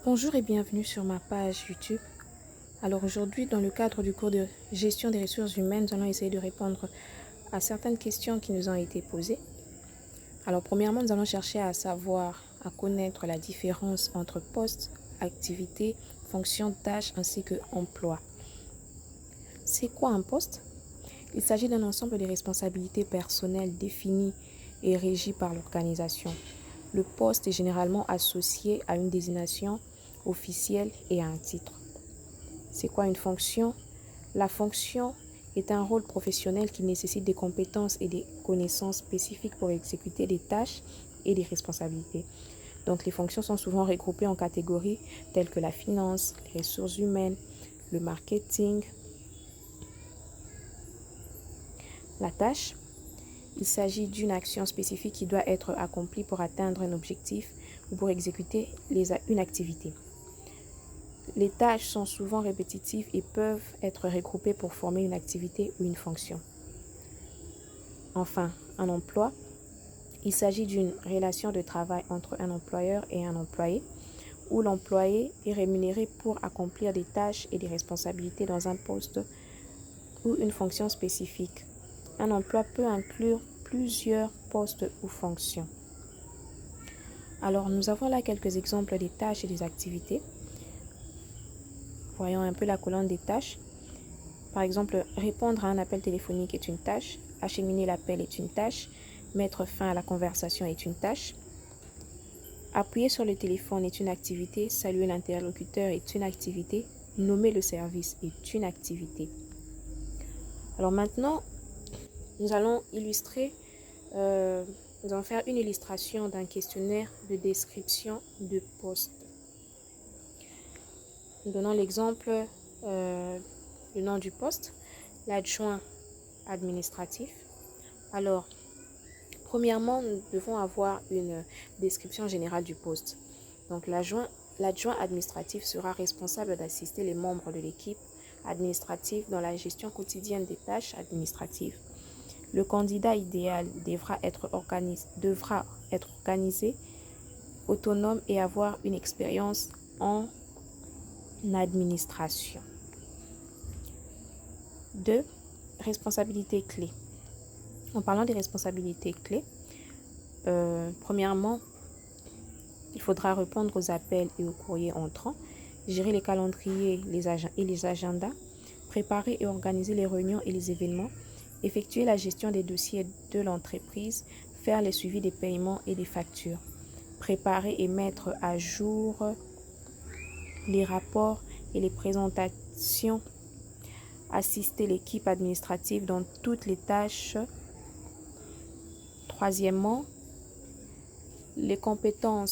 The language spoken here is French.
Bonjour et bienvenue sur ma page YouTube. Alors aujourd'hui, dans le cadre du cours de gestion des ressources humaines, nous allons essayer de répondre à certaines questions qui nous ont été posées. Alors premièrement, nous allons chercher à connaître la différence entre poste, activité, fonction, tâche ainsi que emploi. C'est quoi un poste? Il s'agit d'un ensemble de responsabilités personnelles définies et régies par l'organisation. Le poste est généralement associé à une désignation officielle et à un titre. C'est quoi une fonction? La fonction est un rôle professionnel qui nécessite des compétences et des connaissances spécifiques pour exécuter des tâches et des responsabilités. Donc les fonctions sont souvent regroupées en catégories telles que la finance, les ressources humaines, le marketing. La tâche, il s'agit d'une action spécifique qui doit être accomplie pour atteindre un objectif ou pour exécuter une activité. Les tâches sont souvent répétitives et peuvent être regroupées pour former une activité ou une fonction. Enfin, un emploi, il s'agit d'une relation de travail entre un employeur et un employé, où l'employé est rémunéré pour accomplir des tâches et des responsabilités dans un poste ou une fonction spécifique. Un emploi peut inclure plusieurs postes ou fonctions. Alors, nous avons là quelques exemples des tâches et des activités. Voyons un peu la colonne des tâches. Par exemple, répondre à un appel téléphonique est une tâche, acheminer l'appel est une tâche, mettre fin à la conversation est une tâche, appuyer sur le téléphone est une activité, saluer l'interlocuteur est une activité, nommer le service est une activité. Alors maintenant, nous allons faire une illustration d'un questionnaire de description de poste. Nous donnons l'exemple, le nom du poste, l'adjoint administratif. Alors, premièrement, nous devons avoir une description générale du poste. Donc, l'adjoint administratif sera responsable d'assister les membres de l'équipe administrative dans la gestion quotidienne des tâches administratives. Le candidat idéal devra être organisé, autonome et avoir une expérience en administration. 2. Responsabilités clés. En parlant des responsabilités clés, premièrement, il faudra répondre aux appels et aux courriers entrants, gérer les calendriers et les agendas, préparer et organiser les réunions et les événements, effectuer la gestion des dossiers de l'entreprise, faire le suivi des paiements et des factures, préparer et mettre à jour les rapports et les présentations, assister l'équipe administrative dans toutes les tâches. Troisièmement, les compétences